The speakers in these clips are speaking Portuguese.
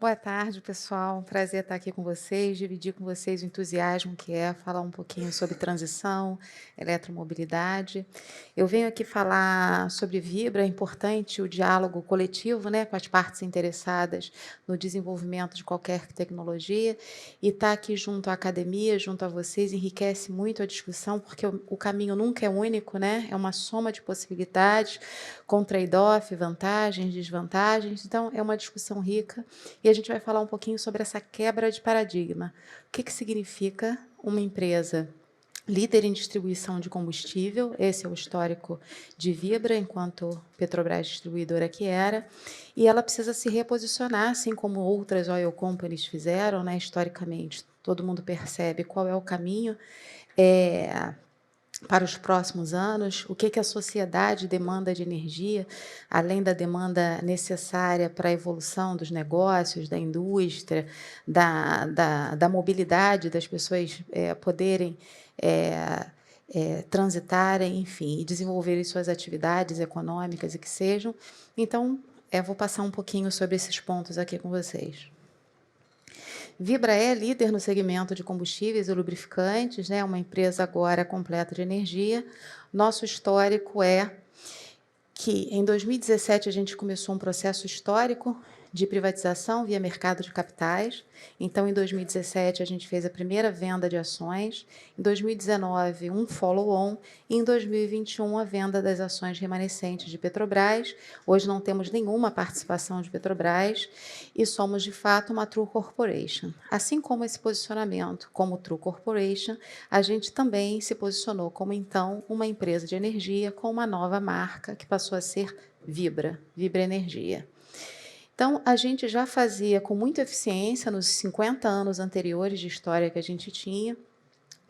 Boa tarde, pessoal. Prazer estar aqui com vocês, dividir com vocês o entusiasmo que é falar um pouquinho sobre transição, eletromobilidade. Eu venho aqui falar sobre Vibra, é importante o diálogo coletivo, né, com as partes interessadas no desenvolvimento de qualquer tecnologia, e estar aqui junto à academia, junto a vocês, enriquece muito a discussão, porque o caminho nunca é único, né? É uma soma de possibilidades, com trade-off, vantagens, desvantagens. Então, é uma discussão rica e a gente vai falar um pouquinho sobre essa quebra de paradigma. O que significa uma empresa líder em distribuição de combustível? Esse é o histórico de Vibra, enquanto Petrobras distribuidora que era, e ela precisa se reposicionar, assim como outras oil companies fizeram, né, historicamente. Todo mundo percebe qual é o caminho para os próximos anos, o que a sociedade demanda de energia, além da demanda necessária para a evolução dos negócios, da indústria, da mobilidade, das pessoas poderem transitarem, enfim, e desenvolverem suas atividades econômicas e que sejam. Então, vou passar um pouquinho sobre esses pontos aqui com vocês. Vibra é líder no segmento de combustíveis e lubrificantes, né? Uma empresa agora completa de energia. Nosso histórico é que em 2017 a gente começou um processo histórico de privatização via mercado de capitais. Então, em 2017, a gente fez a primeira venda de ações, em 2019, um follow-on, e em 2021, a venda das ações remanescentes de Petrobras. Hoje não temos nenhuma participação de Petrobras e somos, de fato, uma True Corporation. Assim como esse posicionamento como True Corporation, a gente também se posicionou como, então, uma empresa de energia com uma nova marca que passou a ser Vibra, Vibra Energia. Então, a gente já fazia com muita eficiência, nos 50 anos anteriores de história que a gente tinha,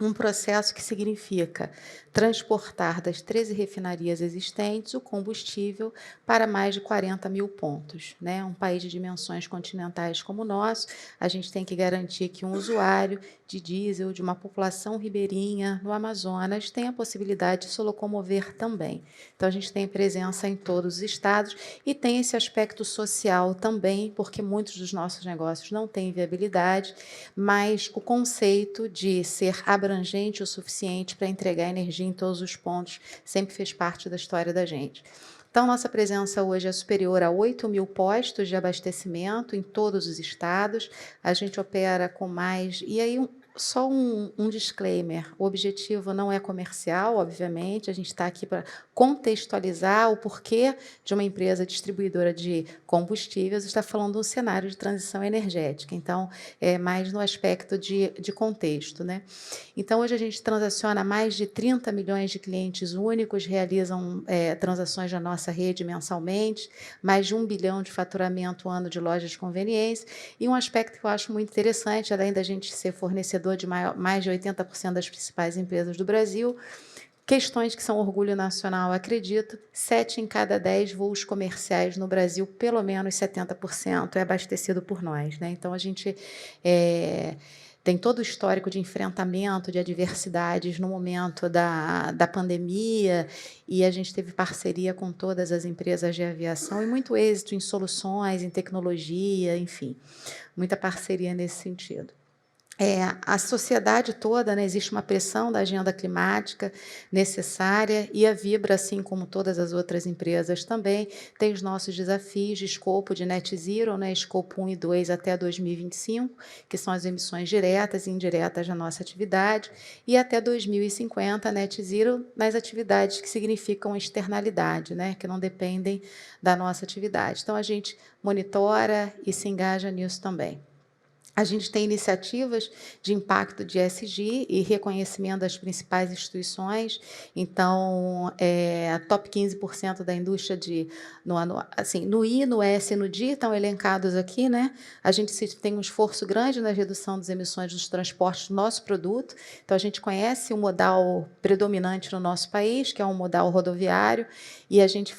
um processo que significa transportar das 13 refinarias existentes o combustível para mais de 40 mil pontos, né? Um país de dimensões continentais como o nosso, a gente tem que garantir que um usuário de diesel de uma população ribeirinha no Amazonas tenha a possibilidade de se locomover também. Então, a gente tem presença em todos os estados e tem esse aspecto social também, porque muitos dos nossos negócios não têm viabilidade, mas o conceito de ser abrangente o suficiente para entregar energia em todos os pontos sempre fez parte da história da gente. Então, nossa presença hoje é superior a 8 mil postos de abastecimento em todos os estados. A gente opera com mais... E aí, só um disclaimer, o objetivo não é comercial, obviamente, a gente está aqui para contextualizar o porquê de uma empresa distribuidora de combustíveis está falando de um cenário de transição energética, então, é mais no aspecto de contexto, né? Então, hoje a gente transaciona mais de 30 milhões de clientes únicos, realizam transações na nossa rede mensalmente, mais de 1 bilhão de faturamento ano de lojas de conveniência, e um aspecto que eu acho muito interessante, além da gente ser fornecedor de mais de 80% das principais empresas do Brasil, questões que são orgulho nacional, acredito, 7 em cada 10 voos comerciais no Brasil, pelo menos 70% é abastecido por nós, né? Então, a gente tem todo o histórico de enfrentamento de adversidades no momento da pandemia, e a gente teve parceria com todas as empresas de aviação e muito êxito em soluções, em tecnologia, enfim, muita parceria nesse sentido. A sociedade toda, né, existe uma pressão da agenda climática necessária, e a Vibra, assim como todas as outras empresas também, tem os nossos desafios de escopo de net zero, né, escopo 1 e 2 até 2025, que são as emissões diretas e indiretas da nossa atividade, e até 2050, net zero nas atividades que significam externalidade, né, que não dependem da nossa atividade. Então, a gente monitora e se engaja nisso também. A gente tem iniciativas de impacto de ESG e reconhecimento das principais instituições. Então, top 15% da indústria no ano, assim, no I, no S e no D estão elencados aqui, né? A gente tem um esforço grande na redução das emissões dos transportes do nosso produto. Então, a gente conhece o modal predominante no nosso país, que é o modal rodoviário, e a gente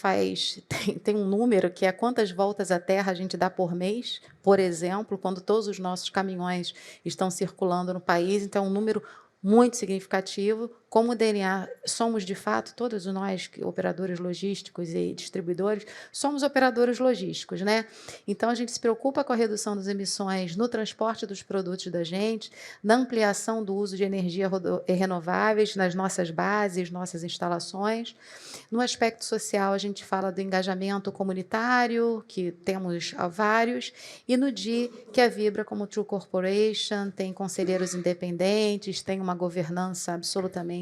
tem um número que é quantas voltas à terra a gente dá por mês, por exemplo, quando todos os nossos caminhões estão circulando no país. Então, é um número muito significativo. Como o DNA, somos, de fato, todos nós, operadores logísticos e distribuidores, somos operadores logísticos, né? Então, a gente se preocupa com a redução das emissões no transporte dos produtos da gente, na ampliação do uso de energia renováveis nas nossas bases, nossas instalações. No aspecto social, a gente fala do engajamento comunitário, que temos vários, e no DI, que a Vibra, como True Corporation, tem conselheiros independentes, tem uma governança absolutamente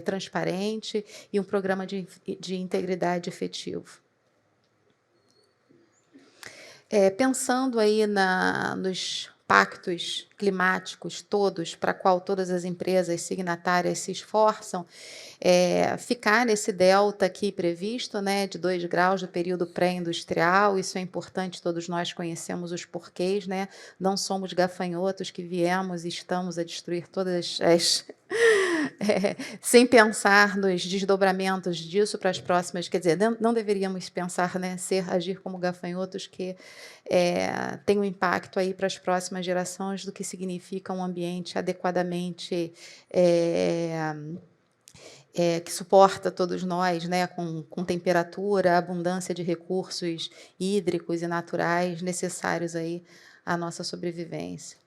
transparente e um programa de integridade efetivo. Pensando aí nos pactos climáticos todos, para qual todas as empresas signatárias se esforçam, ficar nesse delta aqui previsto, né, de 2 graus do período pré-industrial. Isso é importante, todos nós conhecemos os porquês, né? Não somos gafanhotos que viemos e estamos a destruir todas as sem pensar nos desdobramentos disso para as próximas, quer dizer, não deveríamos pensar, né, agir como gafanhotos que tem um impacto aí para as próximas gerações do que significa um ambiente adequadamente que suporta todos nós, né, com temperatura, abundância de recursos hídricos e naturais necessários aí à nossa sobrevivência.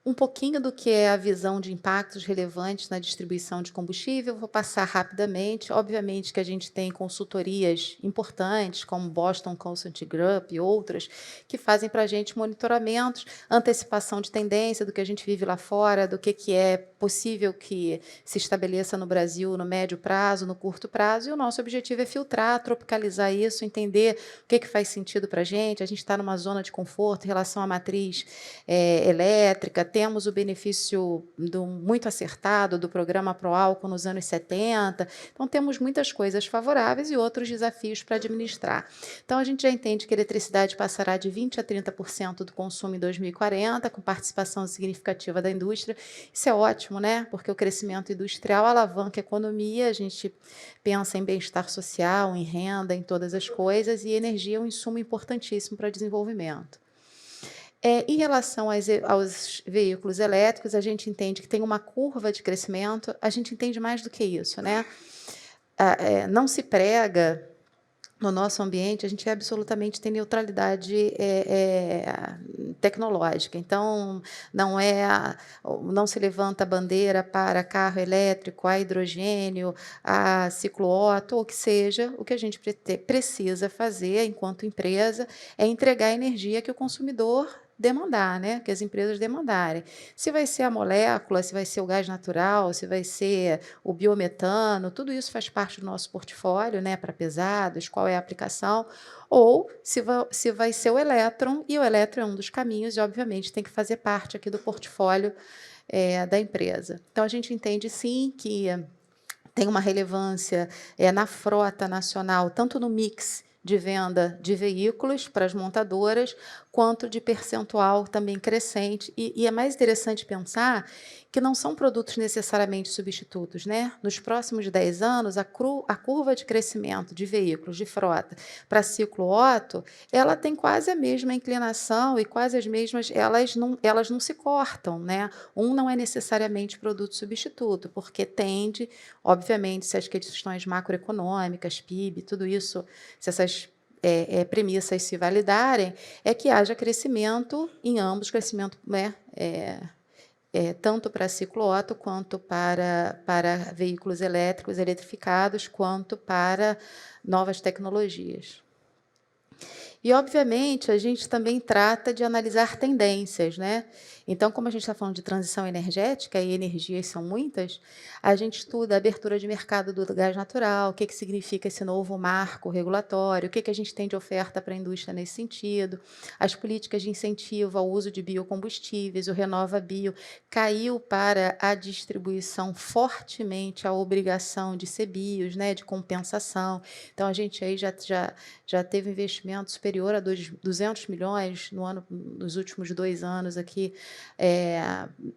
Um pouquinho do que é a visão de impactos relevantes na distribuição de combustível, vou passar rapidamente. Obviamente que a gente tem consultorias importantes, como Boston Consulting Group e outras, que fazem para a gente monitoramentos, antecipação de tendência do que a gente vive lá fora, do que é possível que se estabeleça no Brasil no médio prazo, no curto prazo, e o nosso objetivo é filtrar, tropicalizar isso, entender o que faz sentido para a gente está numa zona de conforto em relação à matriz elétrica, temos o benefício muito acertado do programa Proálcool nos anos 70, então temos muitas coisas favoráveis e outros desafios para administrar. Então, a gente já entende que a eletricidade passará de 20% a 30% do consumo em 2040, com participação significativa da indústria. Isso é ótimo, né? Porque o crescimento industrial alavanca a economia, a gente pensa em bem-estar social, em renda, em todas as coisas, e energia é um insumo importantíssimo para desenvolvimento. Em relação aos veículos elétricos, a gente entende que tem uma curva de crescimento, a gente entende mais do que isso, né? Não se prega no nosso ambiente, a gente absolutamente tem neutralidade tecnológica. Então, não se levanta a bandeira para carro elétrico, a hidrogênio, a ciclo Otto, ou que seja, o que a gente precisa fazer, enquanto empresa, é entregar a energia que o consumidor demandar, né? Que as empresas demandarem. Se vai ser a molécula, se vai ser o gás natural, se vai ser o biometano, tudo isso faz parte do nosso portfólio, né? Para pesados, qual é a aplicação, ou se vai ser o elétron, e o elétron é um dos caminhos, e obviamente tem que fazer parte aqui do portfólio da empresa. Então, a gente entende, sim, que tem uma relevância na frota nacional, tanto no mix de venda de veículos para as montadoras, quanto de percentual também crescente. E é mais interessante pensar que não são produtos necessariamente substitutos, né? Nos próximos 10 anos, a curva de crescimento de veículos de frota para ciclo Otto, ela tem quase a mesma inclinação e quase as mesmas, elas não se cortam, né? Um não é necessariamente produto substituto, porque tende, obviamente, se as questões macroeconômicas, PIB, tudo isso, se essas premissas se validarem, é que haja crescimento em ambos, crescimento, né, tanto para ciclo Otto, quanto para veículos elétricos, eletrificados, quanto para novas tecnologias. E, obviamente, a gente também trata de analisar tendências, né? Então, como a gente está falando de transição energética, e energias são muitas, a gente estuda a abertura de mercado do gás natural, o que significa esse novo marco regulatório, o que a gente tem de oferta para a indústria nesse sentido, as políticas de incentivo ao uso de biocombustíveis, o Renova Bio caiu para a distribuição fortemente a obrigação de CBIOS, né, de compensação. Então, a gente aí já teve investimentos superiores superior a 200 milhões nos últimos 2 anos aqui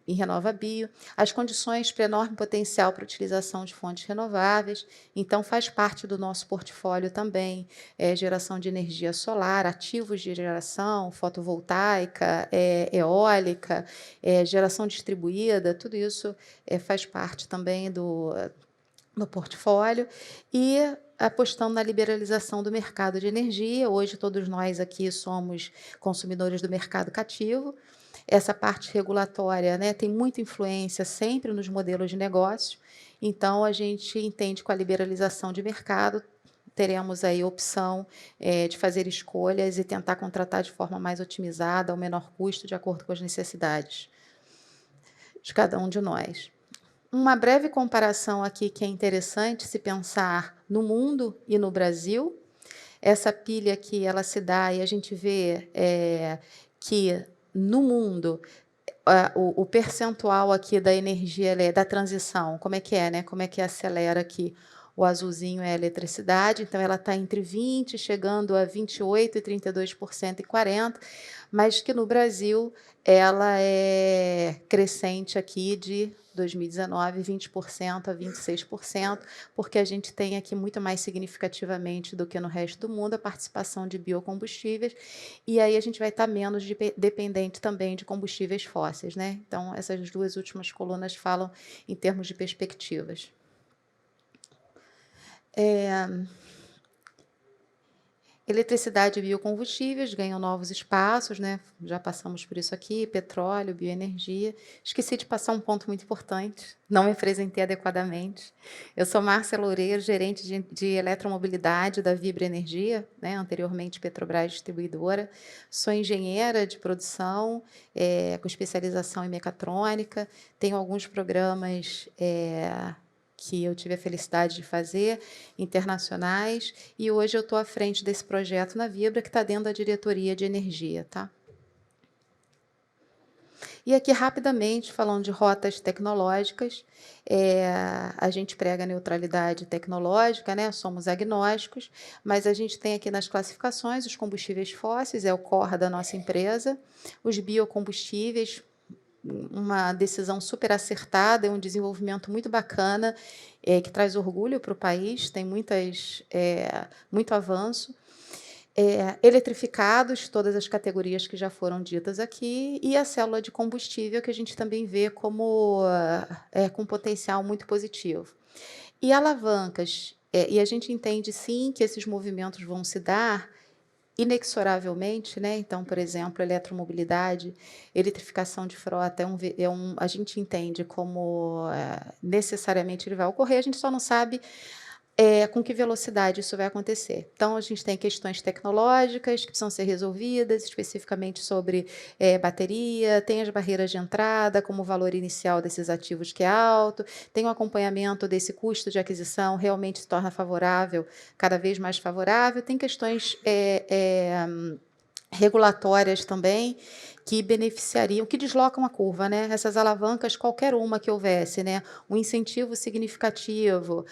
em RenovaBio. As condições para enorme potencial para utilização de fontes renováveis, então faz parte do nosso portfólio também geração de energia solar, ativos de geração, fotovoltaica, eólica, geração distribuída, tudo isso faz parte também do portfólio, e apostando na liberalização do mercado de energia. Hoje, todos nós aqui somos consumidores do mercado cativo. Essa parte regulatória, né, tem muita influência sempre nos modelos de negócio, então a gente entende que com a liberalização de mercado teremos aí a opção de fazer escolhas e tentar contratar de forma mais otimizada, ao menor custo, de acordo com as necessidades de cada um de nós. Uma breve comparação aqui que é interessante se pensar no mundo e no Brasil. Essa pilha aqui, ela se dá e a gente vê que no mundo o percentual aqui da energia da transição, como é que é, né? Como é que acelera aqui? O azulzinho é a eletricidade, então ela está entre 20%, chegando a 28%, e 32% e 40%, mas que no Brasil ela é crescente aqui de 2019, 20% a 26%, porque a gente tem aqui muito mais significativamente do que no resto do mundo a participação de biocombustíveis, e aí a gente vai estar menos dependente também de combustíveis fósseis, né? Então, essas duas últimas colunas falam em termos de perspectivas. Eletricidade e biocombustíveis ganham novos espaços, né? Já passamos por isso aqui, petróleo, bioenergia. Esqueci de passar um ponto muito importante, não me apresentei adequadamente. Eu sou Márcia Loureiro, gerente de eletromobilidade da Vibra Energia, né? Anteriormente Petrobras Distribuidora. Sou engenheira de produção, com especialização em mecatrônica, tenho alguns programas que eu tive a felicidade de fazer, internacionais, e hoje eu estou à frente desse projeto na Vibra, que está dentro da diretoria de energia, tá? E aqui, rapidamente, falando de rotas tecnológicas, a gente prega neutralidade tecnológica, né? Somos agnósticos, mas a gente tem aqui nas classificações os combustíveis fósseis, é o core da nossa empresa, os biocombustíveis, uma decisão super acertada, é um desenvolvimento muito bacana, que traz orgulho para o país, tem muito avanço. Eletrificados, todas as categorias que já foram ditas aqui, e a célula de combustível, que a gente também vê como com potencial muito positivo. E alavancas, e a gente entende, sim, que esses movimentos vão se dar inexoravelmente, né? Então, por exemplo, eletromobilidade, eletrificação de frota, a gente entende como necessariamente ele vai ocorrer, a gente só não sabe com que velocidade isso vai acontecer. Então, a gente tem questões tecnológicas que precisam ser resolvidas, especificamente sobre bateria, tem as barreiras de entrada, como o valor inicial desses ativos que é alto, tem o acompanhamento desse custo de aquisição, realmente se torna favorável, cada vez mais favorável, tem questões regulatórias também, que beneficiariam, que deslocam a curva, né? Essas alavancas, qualquer uma que houvesse, né? Um incentivo significativo,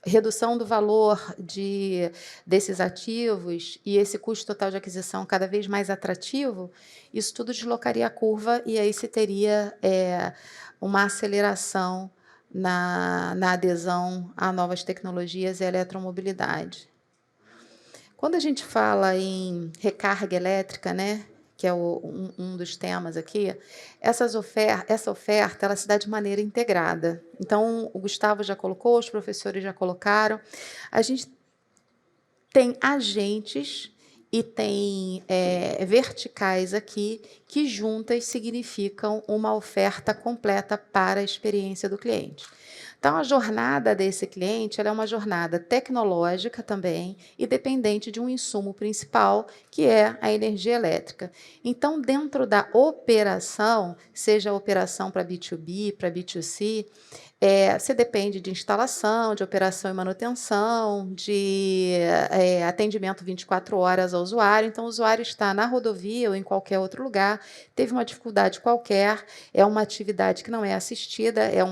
redução do valor desses ativos e esse custo total de aquisição cada vez mais atrativo, isso tudo deslocaria a curva e aí se teria uma aceleração na adesão a novas tecnologias e a eletromobilidade. Quando a gente fala em recarga elétrica, né, que é um dos temas aqui, essa oferta ela se dá de maneira integrada. Então, o Gustavo já colocou, os professores já colocaram. A gente tem agentes e tem verticais aqui que juntas significam uma oferta completa para a experiência do cliente. Então, a jornada desse cliente ela é uma jornada tecnológica também e dependente de um insumo principal, que é a energia elétrica. Então, dentro da operação, seja a operação para B2B, para B2C, você depende de instalação, de operação e manutenção, de atendimento 24 horas ao usuário. Então, o usuário está na rodovia ou em qualquer outro lugar, teve uma dificuldade qualquer, é uma atividade que não é assistida, é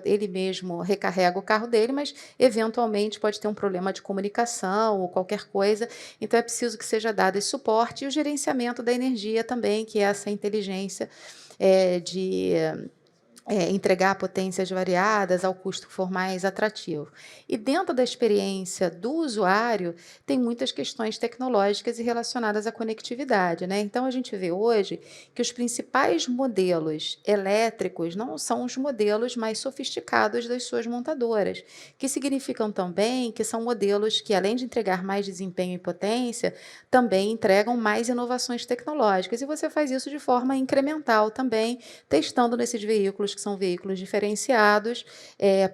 ele mesmo mesmo recarrega o carro dele, mas eventualmente pode ter um problema de comunicação ou qualquer coisa, então é preciso que seja dado esse suporte e o gerenciamento da energia também, que é essa inteligência de entregar potências variadas ao custo que for mais atrativo. E dentro da experiência do usuário, tem muitas questões tecnológicas e relacionadas à conectividade, né? Então, a gente vê hoje que os principais modelos elétricos não são os modelos mais sofisticados das suas montadoras, que significam também que são modelos que, além de entregar mais desempenho e potência, também entregam mais inovações tecnológicas. E você faz isso de forma incremental também, testando nesses veículos que são veículos diferenciados,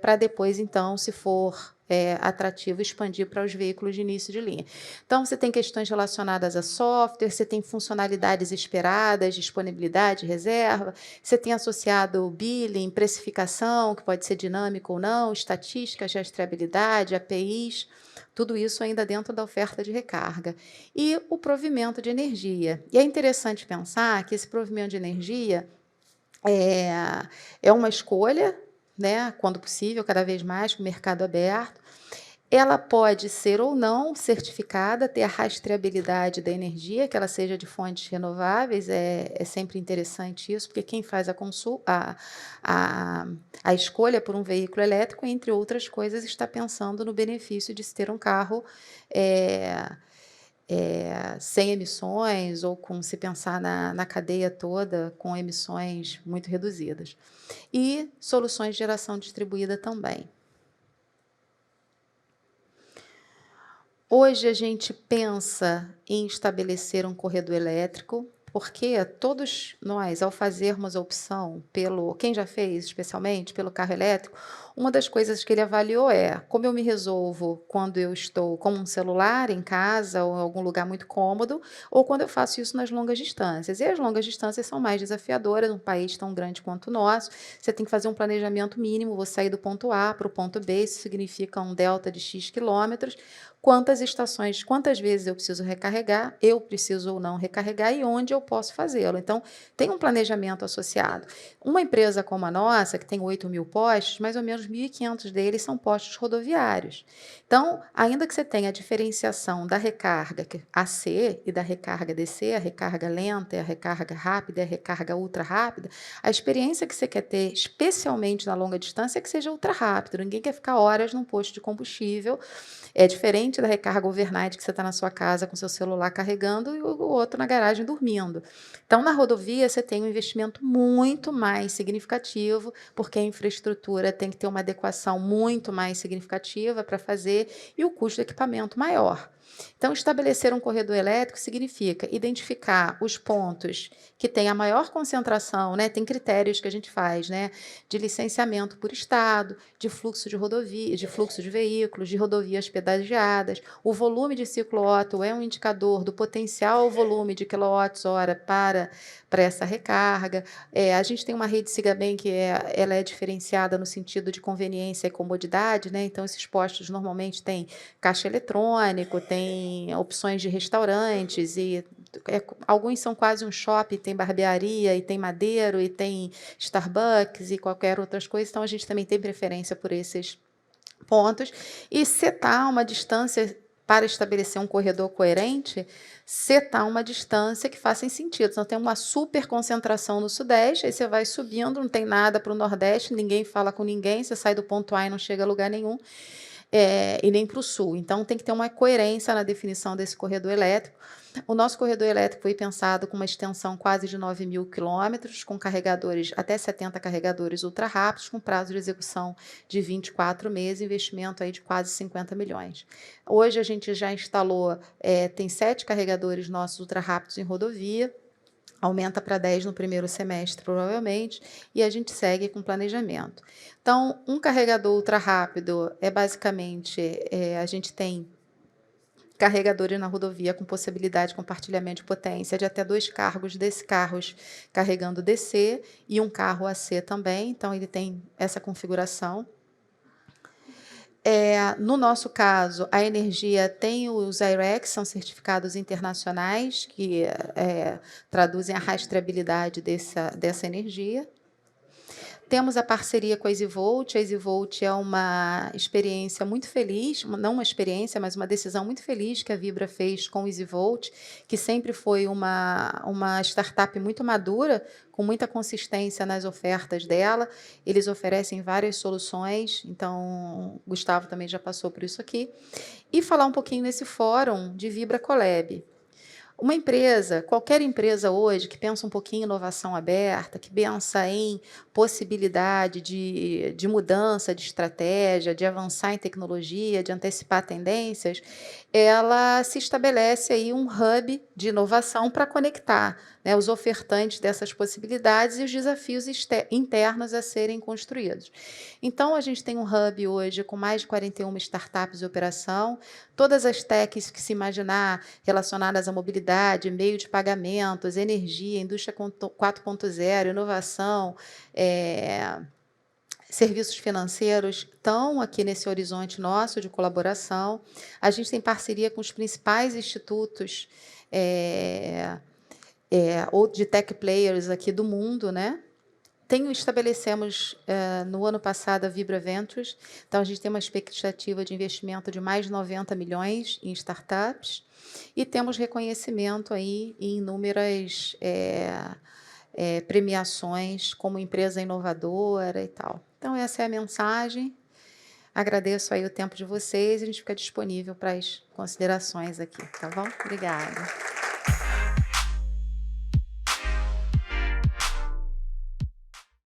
para depois, então, se for atrativo, expandir para os veículos de início de linha. Então, você tem questões relacionadas a software, você tem funcionalidades esperadas, disponibilidade, reserva, você tem associado billing, precificação, que pode ser dinâmico ou não, estatísticas, rastreabilidade, APIs, tudo isso ainda dentro da oferta de recarga. E o provimento de energia. E é interessante pensar que esse provimento de energia é uma escolha, né, quando possível, cada vez mais, com o mercado aberto. Ela pode ser ou não certificada, ter a rastreabilidade da energia, que ela seja de fontes renováveis, é sempre interessante isso, porque quem faz a escolha por um veículo elétrico, entre outras coisas, está pensando no benefício de se ter um carro sem emissões ou se pensar na cadeia toda com emissões muito reduzidas. E soluções de geração distribuída também. Hoje a gente pensa em estabelecer um corredor elétrico, porque todos nós, ao fazermos a opção quem já fez, especialmente, pelo carro elétrico, uma das coisas que ele avaliou como eu me resolvo quando eu estou com um celular em casa ou em algum lugar muito cômodo, ou quando eu faço isso nas longas distâncias. E as longas distâncias são mais desafiadoras, num país tão grande quanto o nosso, você tem que fazer um planejamento mínimo, vou sair do ponto A para o ponto B, isso significa um delta de X quilômetros, quantas estações, quantas vezes eu preciso recarregar, eu preciso ou não recarregar e onde eu posso fazê-lo. Então, tem um planejamento associado. Uma empresa como a nossa, que tem 8.000 postos, mais ou menos 1.500 deles são postos rodoviários. Então, ainda que você tenha a diferenciação da recarga AC e da recarga DC, a recarga lenta, a recarga rápida e a recarga ultra rápida, a experiência que você quer ter, especialmente na longa distância, é que seja ultra rápido. Ninguém quer ficar horas num posto de combustível. É diferente da recarga overnight, que você está na sua casa com seu celular carregando e o outro na garagem dormindo. Então, na rodovia, você tem um investimento muito mais significativo, porque a infraestrutura tem que ter uma adequação muito mais significativa para fazer e o custo do equipamento maior. Então, estabelecer um corredor elétrico significa identificar os pontos que têm a maior concentração, né? Tem critérios que a gente faz, né? De licenciamento por estado, de fluxo de rodovia, de fluxo de veículos, de rodovias pedagiadas. O volume de ciclo Otto é um indicador do potencial volume de quilowatts-hora para essa recarga. A gente tem uma rede Siga Bem que ela é diferenciada no sentido de conveniência e comodidade, né? Então, esses postos normalmente têm caixa eletrônico, tem opções de restaurantes e alguns são quase um shopping, tem barbearia e tem madeiro e tem Starbucks e qualquer outras coisas, então a gente também tem preferência por esses pontos e setar uma distância para estabelecer um corredor coerente, setar uma distância que faça sentido. Então, tem uma super concentração no Sudeste, aí você vai subindo, não tem nada para o Nordeste, ninguém fala com ninguém, você sai do ponto A e não chega a lugar nenhum. E nem para o sul. Então, tem que ter uma coerência na definição desse corredor elétrico. O nosso corredor elétrico foi pensado com uma extensão quase de 9.000 quilômetros, com carregadores, até 70 carregadores ultra rápidos, com prazo de execução de 24 meses, investimento aí de quase 50 milhões. Hoje a gente já instalou, tem 7 carregadores nossos ultra rápidos em rodovia, aumenta para 10 no primeiro semestre, provavelmente, e a gente segue com planejamento. Então, um carregador ultra rápido basicamente, a gente tem carregadores na rodovia com possibilidade de compartilhamento de potência de até 2 carros carros carregando DC e um carro AC também, então ele tem essa configuração. No nosso caso, a energia tem os I-RECs, são certificados internacionais que traduzem a rastreabilidade dessa energia. Temos a parceria com a EasyVolt. A EasyVolt é uma experiência muito feliz, não uma experiência, mas uma decisão muito feliz que a Vibra fez com o EasyVolt, que sempre foi uma startup muito madura, com muita consistência nas ofertas dela. Eles oferecem várias soluções, então o Gustavo também já passou por isso aqui. E falar um pouquinho nesse fórum de Vibra Collab. Uma empresa, qualquer empresa hoje que pensa um pouquinho em inovação aberta, que pensa em possibilidade de mudança de estratégia, de avançar em tecnologia, de antecipar tendências, ela se estabelece aí um hub de inovação para conectar, né, os ofertantes dessas possibilidades e os desafios internos a serem construídos. Então, a gente tem um hub hoje com mais de 41 startups em operação, todas as techs que se imaginar relacionadas à mobilidade, meio de pagamentos, energia, indústria 4.0, inovação, serviços financeiros, estão aqui nesse horizonte nosso de colaboração. A gente tem parceria com os principais institutos ou de tech players aqui do mundo, né? Estabelecemos no ano passado a Vibra Ventures, então a gente tem uma expectativa de investimento de mais de 90 milhões em startups e temos reconhecimento aí em inúmeras premiações como empresa inovadora e tal. Então, essa é a mensagem. Agradeço aí o tempo de vocês e a gente fica disponível para as considerações aqui, tá bom? Obrigada.